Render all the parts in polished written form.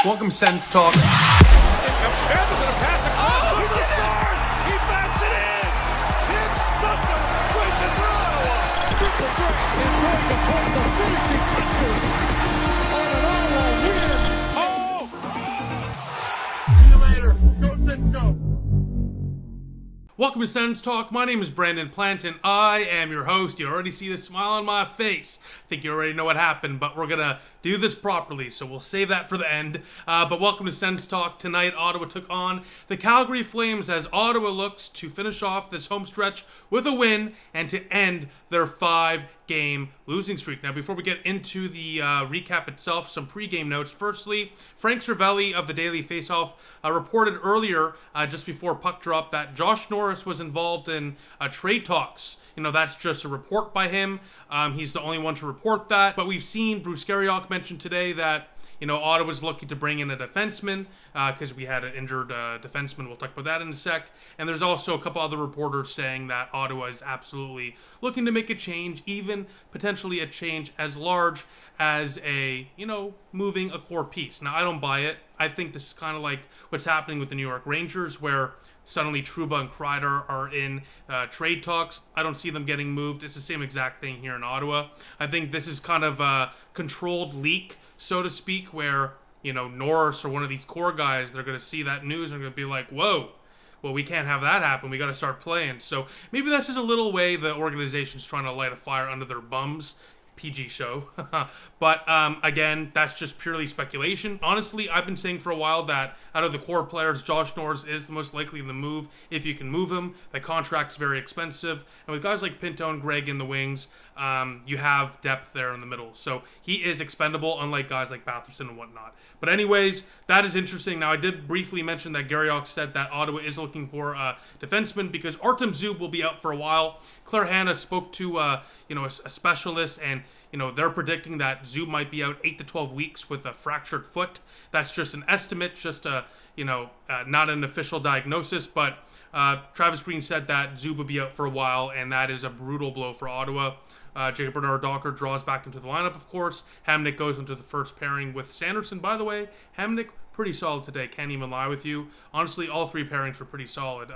Welcome, Sens Talk. Here comes Sanderson, a pass across. Oh, he scores! He bats it in! Tim Stutzler wins it for Ottawa. Richard Grant is going to put the finishing touches on an Ottawa win. See you later. Go Sens, go! Welcome to Sens Talk. My name is Brandon Plant, and I am your host. You already see the smile on my face. I think you already know what happened, but we're going to do this properly, so we'll save that for the end. But welcome to Sens Talk. Tonight, Ottawa took on the Calgary Flames as Ottawa looks to finish off this home stretch with a win and to end their 5-game losing streak. Now, before we get into the recap itself, some pregame notes. Firstly, Frank Cervelli of the Daily Faceoff reported earlier, just before puck drop, that Josh Norris was involved in trade talks. You know, that's just a report by him. He's the only one to report that. But we've seen Bruce Garriock mention today that, you know, Ottawa's looking to bring in a defenseman because we had an injured defenseman. We'll talk about that in a sec. And there's also a couple other reporters saying that Ottawa is absolutely looking to make a change, even potentially a change as large as a, you know, moving a core piece. Now, I don't buy it. I think this is kind of like what's happening with the New York Rangers, where suddenly Trouba and Kreider are in trade talks. I don't see them getting moved. It's the same exact thing here in Ottawa. I think this is kind of a controlled leak, so to speak, where, you know, Norris or one of these core guys, they're going to see that news and they're going to be like, whoa, well, we can't have that happen. We got to start playing. So maybe that's just a little way the organization's trying to light a fire under their bums. PG show. But again, that's just purely speculation. Honestly, I've been saying for a while that out of the core players, Josh Norris is the most likely to move if you can move him. The contract's very expensive. And with guys like Pinto and Gregg in the wings, you have depth there in the middle. So he is expendable, unlike guys like Batherson and whatnot. But anyways, that is interesting. Now, I did briefly mention that Garriock said that Ottawa is looking for a defenseman because Artem Zub will be out for a while. Claire Hanna spoke to a specialist, and they're predicting that Zub might be out 8 to 12 weeks with a fractured foot. That's just an estimate, just a not an official diagnosis. But Travis Green said that Zub would be out for a while, and that is a brutal blow for Ottawa. Jacob Bernard-Docker draws back into the lineup, of course. Hamnick goes into the first pairing with Sanderson. By the way, Hamnick, pretty solid today. Can't even lie with you. Honestly, all three pairings were pretty solid,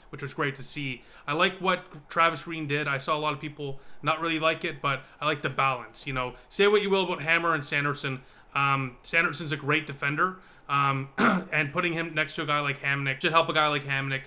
which was great to see. I like what Travis Green did. I saw a lot of people not really like it, but I like the balance. Say what you will about Hammer and Sanderson. Sanderson's a great defender, and putting him next to a guy like Hamnick should help a guy like Hamnick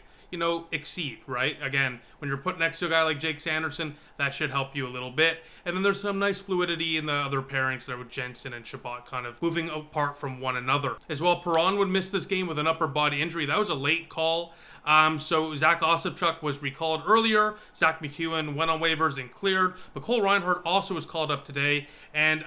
exceed, right? Again, when you're put next to a guy like Jake Sanderson, that should help you a little bit. And then there's some nice fluidity in the other pairings there with Jensen and Shabbat kind of moving apart from one another. As well, Perron would miss this game with an upper body injury. That was a late call. So Zach Ossipchuk was recalled earlier. Zach McEwen went on waivers and cleared. But Cole Reinhardt also was called up today. And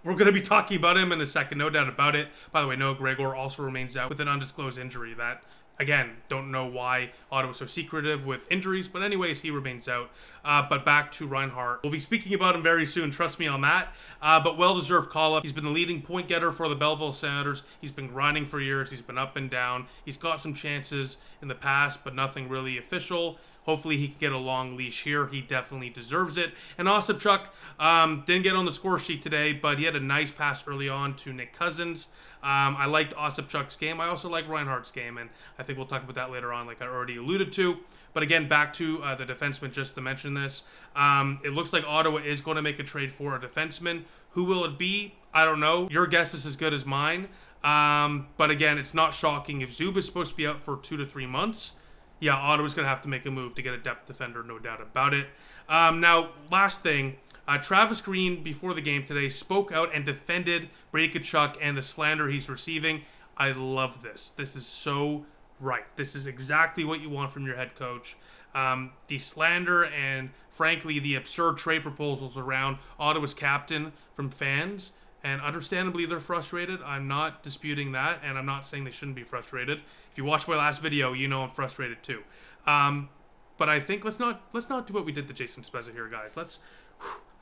we're going to be talking about him in a second, no doubt about it. By the way, Noah Gregor also remains out with an undisclosed injury. That, again, don't know why Ottawa's so secretive with injuries, but anyways, he remains out. But back to Reinhardt. We'll be speaking about him very soon, trust me on that. But well-deserved call-up. He's been the leading point getter for the Belleville Senators. He's been grinding for years. He's been up and down. He's got some chances in the past, but nothing really official. Hopefully he can get a long leash here. He definitely deserves it. And Ossipchuk didn't get on the score sheet today, but he had a nice pass early on to Nick Cousins. I liked Ossipchuk's game. I also like Reinhardt's game, and I think we'll talk about that later on, like I already alluded to. But again, back to the defenseman, just to mention this. It looks like Ottawa is going to make a trade for a defenseman. Who will it be? I don't know. Your guess is as good as mine. But again, it's not shocking. If Zub is supposed to be out for 2 to 3 months, yeah, Ottawa's going to have to make a move to get a depth defender, no doubt about it. Now, last thing. Travis Green, before the game today, spoke out and defended Brady Tkachuk and the slander he's receiving. I love this. This is so right. This is exactly what you want from your head coach. The slander and, frankly, the absurd trade proposals around Ottawa's captain from fans. And understandably, they're frustrated. I'm not disputing that, and I'm not saying they shouldn't be frustrated. If you watched my last video, you know I'm frustrated too. But I think let's not do what we did to Jason Spezza here, guys. Let's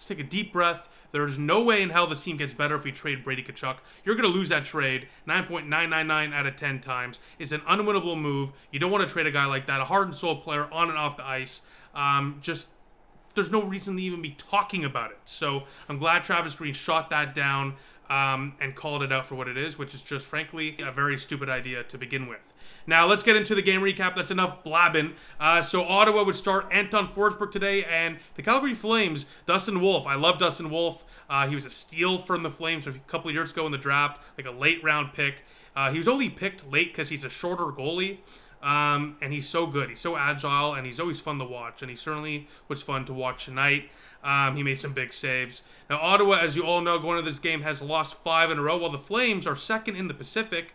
take a deep breath. There's no way in hell this team gets better if we trade Brady Tkachuk. You're going to lose that trade 9.999 out of 10 times. It's an unwinnable move. You don't want to trade a guy like that, a heart and soul player on and off the ice. There's no reason to even be talking about it. So I'm glad Travis Green shot that down. and called it out for what it is, which is just, frankly, a very stupid idea to begin with. Now, let's get into the game recap. That's enough blabbing. So Ottawa would start Anton Forsberg today, and the Calgary Flames, Dustin Wolf. I love Dustin Wolf. He was a steal from the Flames a couple of years ago in the draft, like a late-round pick. He was only picked late because he's a shorter goalie, and he's so good. He's so agile, and he's always fun to watch, and he certainly was fun to watch tonight. He made some big saves. Now, Ottawa, as you all know, going into this game, has lost 5 in a row, while the Flames are second in the Pacific.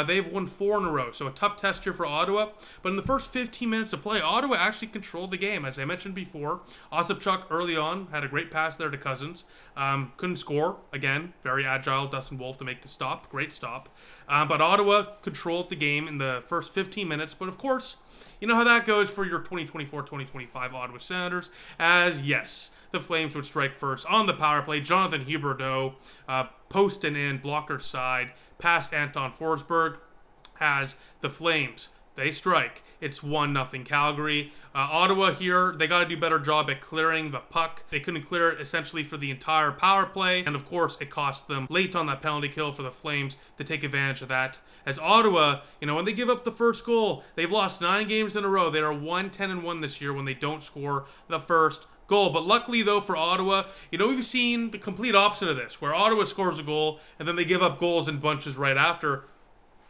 They've won 4 in a row, so a tough test here for Ottawa. But in the first 15 minutes of play, Ottawa actually controlled the game. As I mentioned before, Tkachuk early on had a great pass there to Cousins. Couldn't score. Again, very agile Dustin Wolf to make the stop. Great stop. But Ottawa controlled the game in the first 15 minutes. But of course, you know how that goes for your 2024-2025 Ottawa Senators, as yes, the Flames would strike first on the power play. Jonathan Huberdeau posting in, blocker side, past Anton Forsberg, as the Flames, they strike. It's 1-0 Calgary. Ottawa here, they got to do a better job at clearing the puck. They couldn't clear it essentially for the entire power play, and of course it cost them late on that penalty kill for the Flames to take advantage of that. As Ottawa, when they give up the first goal, they've lost 9 games in a row. They are 1-10-1 this year when they don't score the first goal. But luckily, though, for Ottawa, we've seen the complete opposite of this, where Ottawa scores a goal and then they give up goals in bunches right after.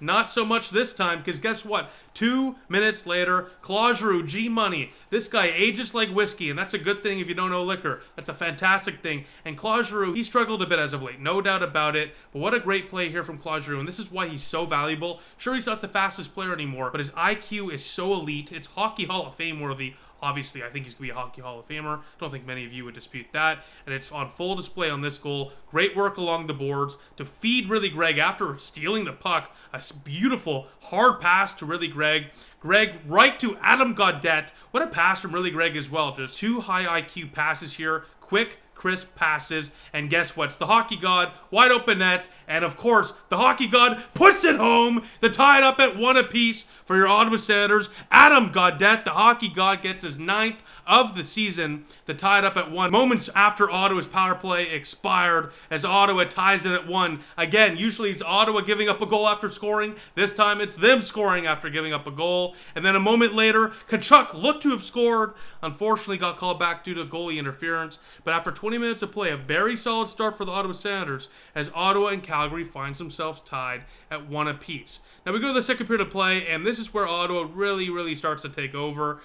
Not so much this time, because guess what? 2 minutes later, Claude Giroux, G-Money. This guy ages like whiskey, and that's a good thing if you don't know liquor. That's a fantastic thing. And Claude Giroux, he struggled a bit as of late, no doubt about it. But what a great play here from Claude Giroux, and this is why he's so valuable. Sure, he's not the fastest player anymore, but his IQ is so elite. It's Hockey Hall of Fame worthy. Obviously, I think he's going to be a Hockey Hall of Famer. Don't think many of you would dispute that. And it's on full display on this goal. Great work along the boards to feed Ridley Gregg after stealing the puck. A beautiful, hard pass to Ridley Gregg. Gregg right to Adam Gaudette. What a pass from Ridley Gregg as well. Just 2 high IQ passes here. Quick, crisp passes, and guess what? It's the hockey god, wide open net, and of course, the hockey god puts it home. The tie it up at 1 apiece for your Ottawa Senators. Adam Gaudette, the hockey god, gets his 9th of the season. The tie it up at 1. Moments after Ottawa's power play expired, as Ottawa ties it at 1. Again, usually it's Ottawa giving up a goal after scoring. This time it's them scoring after giving up a goal. And then a moment later, Tkachuk looked to have scored. Unfortunately, got called back due to goalie interference. But after 20 minutes of play, a very solid start for the Ottawa Senators, as Ottawa and Calgary finds themselves tied at 1 apiece. Now we go to the second period of play, and this is where Ottawa really starts to take over.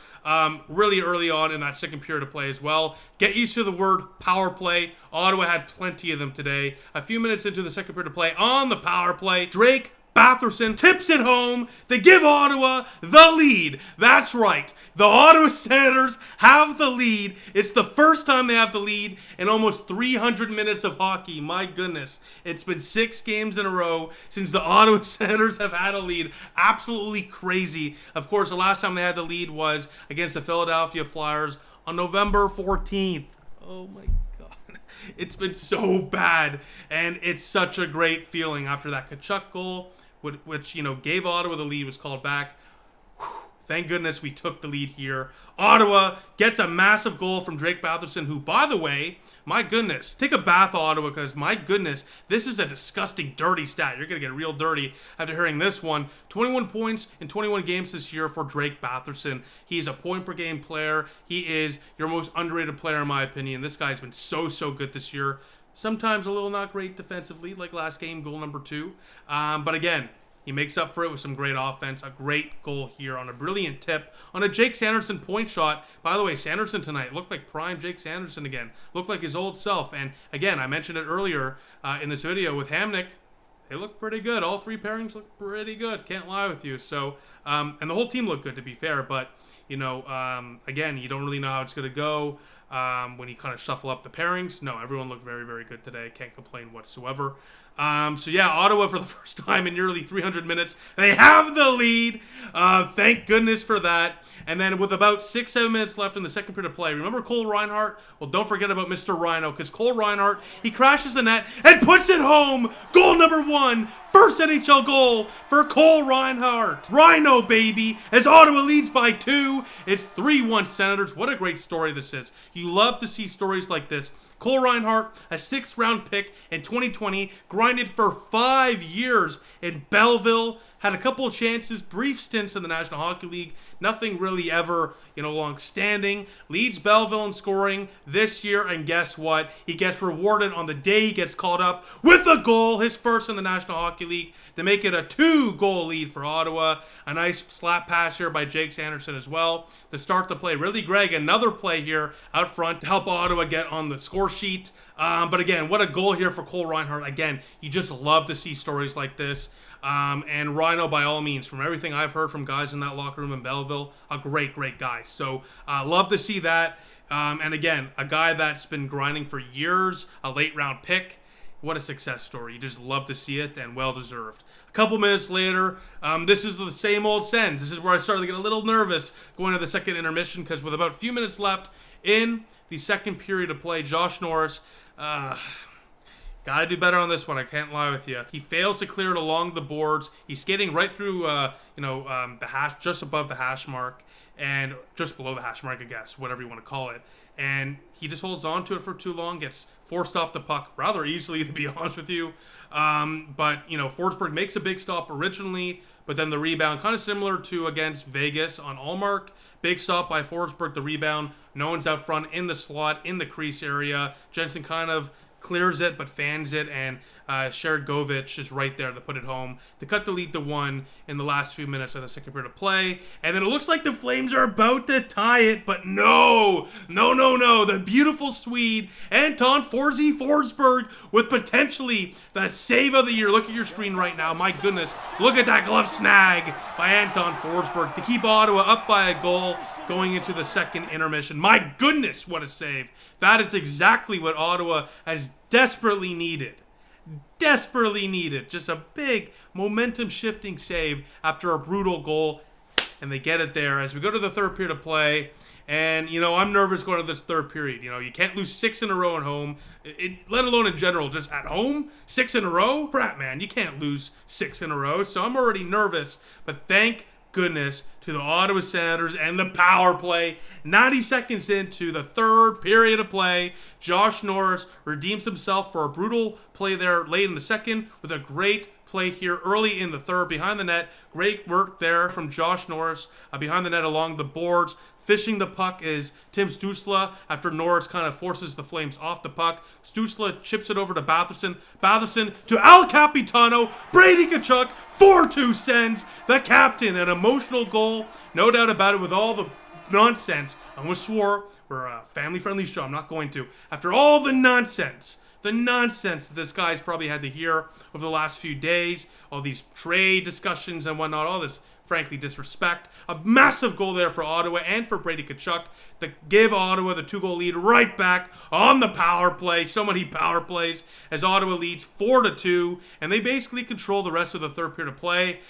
Really early on in that second period of play as well. Get used to the word power play. Ottawa had plenty of them today. A few minutes into the second period of play, on the power play, Drake Batherson tips it home. They give Ottawa the lead. That's right. The Ottawa Senators have the lead. It's the first time they have the lead in almost 300 minutes of hockey. My goodness. It's been 6 games in a row since the Ottawa Senators have had a lead. Absolutely crazy. Of course, the last time they had the lead was against the Philadelphia Flyers on November 14th. Oh my God. It's been so bad, and it's such a great feeling after that Tkachuk goal, which gave Ottawa the lead, was called back. Whew. Thank goodness we took the lead here. Ottawa gets a massive goal from Drake Batherson, who, by the way, my goodness, take a bath, Ottawa, because my goodness, this is a disgusting, dirty stat. You're going to get real dirty after hearing this one. 21 points in 21 games this year for Drake Batherson. He's a point-per-game player. He is your most underrated player, in my opinion. This guy's been so good this year. Sometimes a little not great defensively, like last game, goal number 2. But again, he makes up for it with some great offense. A great goal here on a brilliant tip on a Jake Sanderson point shot. By the way, Sanderson tonight looked like prime Jake Sanderson again. Looked like his old self. And again, I mentioned it earlier in this video with Hamnick. They look pretty good. All 3 pairings look pretty good. Can't lie with you. So, and the whole team looked good, to be fair. But, again, you don't really know how it's going to go when you kind of shuffle up the pairings. No, everyone looked very good today. Can't complain whatsoever. So yeah, Ottawa for the first time in nearly 300 minutes, they have the lead. Thank goodness for that. And then with about 6-7 minutes left in the second period of play, remember Cole Reinhardt? Well, don't forget about Mr. Rhino, because Cole Reinhardt, he crashes the net and puts it home. Goal number 1. First NHL goal for Cole Reinhardt. Rhino, baby, as Ottawa leads by 2. It's 3-1 Senators. What a great story this is. You love to see stories like this. Cole Reinhardt, a 6th-round pick in 2020, grinded for 5 years in Belleville, had a couple of chances, brief stints in the National Hockey League, nothing really ever, long-standing. Leads Belleville in scoring this year, and guess what? He gets rewarded on the day he gets called up with a goal, his first in the National Hockey League, to make it a 2-goal lead for Ottawa. A nice slap pass here by Jake Sanderson as well to start the play. Really, Greg, another play here out front to help Ottawa get on the score sheet. But again, what a goal here for Cole Reinhardt. Again, you just love to see stories like this. And Rhino, by all means, from everything I've heard from guys in that locker room in Belleville, a great, great guy. So, love to see that. And again, a guy that's been grinding for years, a late-round pick. What a success story. You just love to see it, and well-deserved. A couple minutes later, this is the same old Sens. This is where I started to get a little nervous going to the second intermission, because with about a few minutes left in the second period of play, Josh Norris... Gotta do better on this one, I can't lie with you. He fails to clear it along the boards. He's skating right through, the hash, just above the hash mark, and just below the hash mark, I guess, whatever you want to call it. And he just holds on to it for too long, gets forced off the puck rather easily, to be honest with you. But Forsberg makes a big stop originally, but then the rebound, kind of similar to against Vegas on Allmark. Big stop by Forsberg, the rebound. No one's out front in the slot, in the crease area. Jensen kind of clears it, but fans it, and Shergovich is right there to put it home to cut the lead to 1 in the last few minutes of the second period of play. And then it looks like the Flames are about to tie it, but no. The beautiful Swede, Anton Forsberg, with potentially the save of the year. Look at your screen right now. My goodness. Look at that glove snag by Anton Forsberg to keep Ottawa up by a goal going into the second intermission. My goodness, what a save. That is exactly what Ottawa has desperately needed. Just a big momentum-shifting save after a brutal goal, and they get it there as we go to the third period of play. And, I'm nervous going to this third period. You can't lose 6 in a row at home, let alone in general. Just at home, 6 in a row? Crap, man, you can't lose 6 in a row. So I'm already nervous, but thank goodness to the Ottawa Senators and the power play. 90 seconds into the third period of play, Josh Norris redeems himself for a brutal play there late in the second with a great play here early in the third behind the net. Great work there from Josh Norris behind the net along the boards. Fishing the puck is Tim Stützle after Norris kind of forces the Flames off the puck. Stützle chips it over to Batherson. Batherson to Al Capitano. Brady Tkachuk, 4-2 Sens. The captain, an emotional goal. No doubt about it with all the nonsense. I almost swore we're a family-friendly show. I'm not going to. After all the nonsense that this guy's probably had to hear over the last few days, all these trade discussions and whatnot, all this frankly disrespect. A massive goal there for Ottawa and for Brady Tkachuk to give Ottawa the 2-goal lead right back on the power play. So many power plays as Ottawa leads 4-2, and they basically control the rest of the third period of play.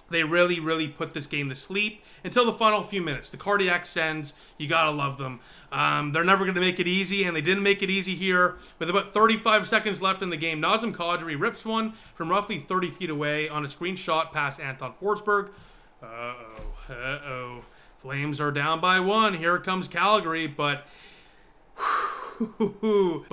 They really put this game to sleep until the final few minutes. The cardiac Sens, you gotta love them. They're never going to make it easy, and they didn't make it easy here. With about 35 seconds left in the game, Nazem Kadri rips one from roughly 30 feet away on a screen shot past Anton Forsberg. Flames are down by 1. Here comes Calgary, but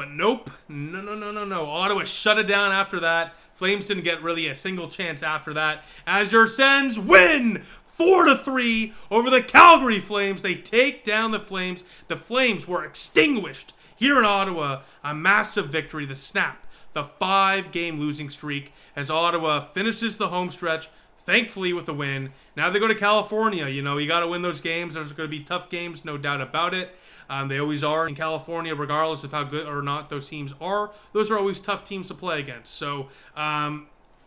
nope. No. Ottawa shut it down after that. Flames didn't get really a single chance after that. As your Sens win 4-3 over the Calgary Flames. They take down the Flames. The Flames were extinguished here in Ottawa. A massive victory. The snap. The 5-game losing streak as Ottawa finishes the home stretch, thankfully, with a win. Now they go to California. You got to win those games. There's going to be tough games, no doubt about it. They always are in California, regardless of how good or not those teams are. Those are always tough teams to play against. So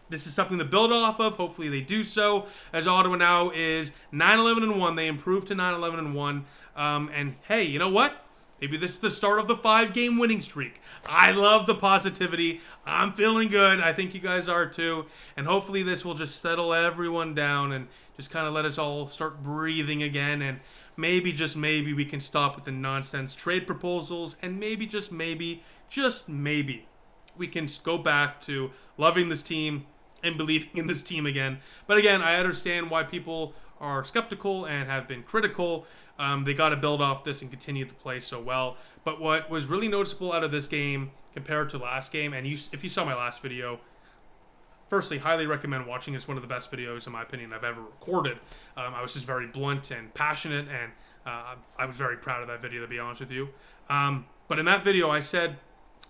this is something to build off of. Hopefully they do so, as Ottawa now is 9-11-1. They improved to 9-11-1. And hey, you know what? Maybe this is the start of the 5-game winning streak. I love the positivity. I'm feeling good. I think you guys are too. And hopefully this will just settle everyone down and just kind of let us all start breathing again. And maybe, just maybe, we can stop with the nonsense trade proposals. And maybe, just maybe, we can go back to loving this team and believing in this team again. But again, I understand why people are skeptical and have been critical. They got to build off this and continue to play so well. But what was really noticeable out of this game compared to last game, and if you saw my last video, firstly, highly recommend watching. It's one of the best videos, in my opinion, I've ever recorded. I was just very blunt and passionate, and I was very proud of that video, to be honest with you. But in that video, I said,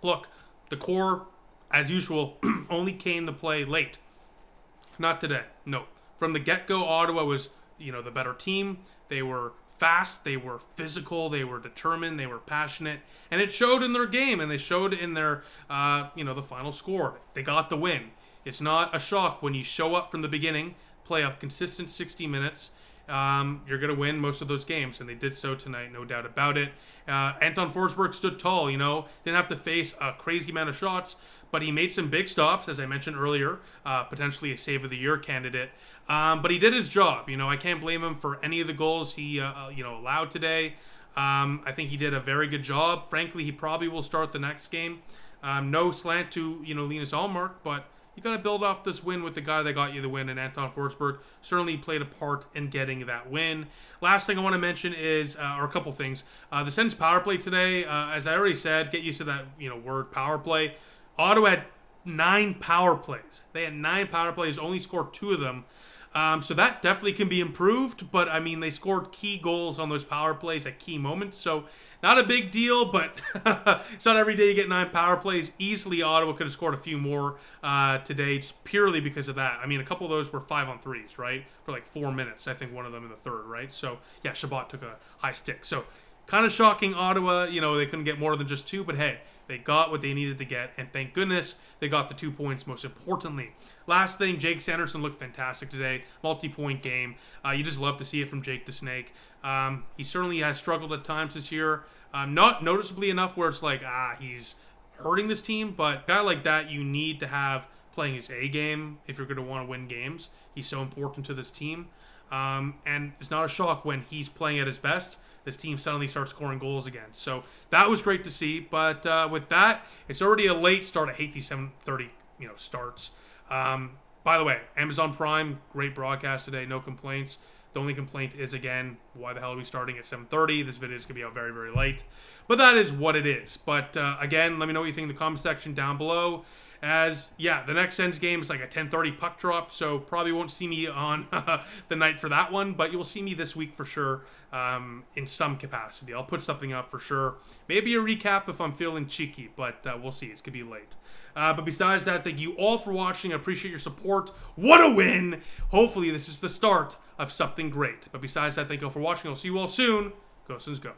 look, the core, as usual, only came to play late. Not today. No. From the get-go, Ottawa was, the better team. They were fast, they were physical, they were determined, they were passionate, and it showed in their game, and they showed in their, the final score. They got the win. It's not a shock when you show up from the beginning, play a consistent 60 minutes, you're going to win most of those games, and they did so tonight, no doubt about it. Anton Forsberg stood tall, didn't have to face a crazy amount of shots, but he made some big stops, as I mentioned earlier, potentially a Save of the Year candidate. But he did his job. I can't blame him for any of the goals he, allowed today. I think he did a very good job. Frankly, he probably will start the next game. No slant to, Linus Ullmark, but you got to build off this win with the guy that got you the win, and Anton Forsberg certainly played a part in getting that win. Last thing I want to mention is, or a couple things. The Sens power play today, as I already said, get used to that, word power play. Ottawa had 9 power plays. They had 9 power plays, only scored 2 of them. So that definitely can be improved, but I mean, they scored key goals on those power plays at key moments, so not a big deal, but it's not every day you get 9 power plays. Easily, Ottawa could have scored a few more today, just purely because of that. I mean, a couple of those were 5-on-3s, right, for like 4 minutes. I think one of them in the third, right? So, yeah, Shabbat took a high stick. So, kind of shocking, Ottawa, they couldn't get more than just 2, but hey, they got what they needed to get, and thank goodness they got the 2 points, most importantly. Last thing, Jake Sanderson looked fantastic today. Multi-point game. You just love to see it from Jake the Snake. He certainly has struggled at times this year. Not noticeably enough where it's like, he's hurting this team, but a guy like that you need to have playing his A game if you're going to want to win games. He's so important to this team. And it's not a shock when he's playing at his best, this team suddenly starts scoring goals again. So that was great to see. But with that, it's already a late start. I hate these 7:30 starts. By the way, Amazon Prime, great broadcast today. No complaints. The only complaint is, again, why the hell are we starting at 7:30? This video is going to be out very, very late. But that is what it is. But again, let me know what you think in the comment section down below. As, yeah, the next Sens game is like a 10:30 puck drop, so probably won't see me on the night for that one, but you'll see me this week for sure in some capacity. I'll put something up for sure. Maybe a recap if I'm feeling cheeky, but we'll see. It's going to be late. But besides that, thank you all for watching. I appreciate your support. What a win! Hopefully this is the start of something great. But besides that, thank you all for watching. I'll see you all soon. Go Sens, go.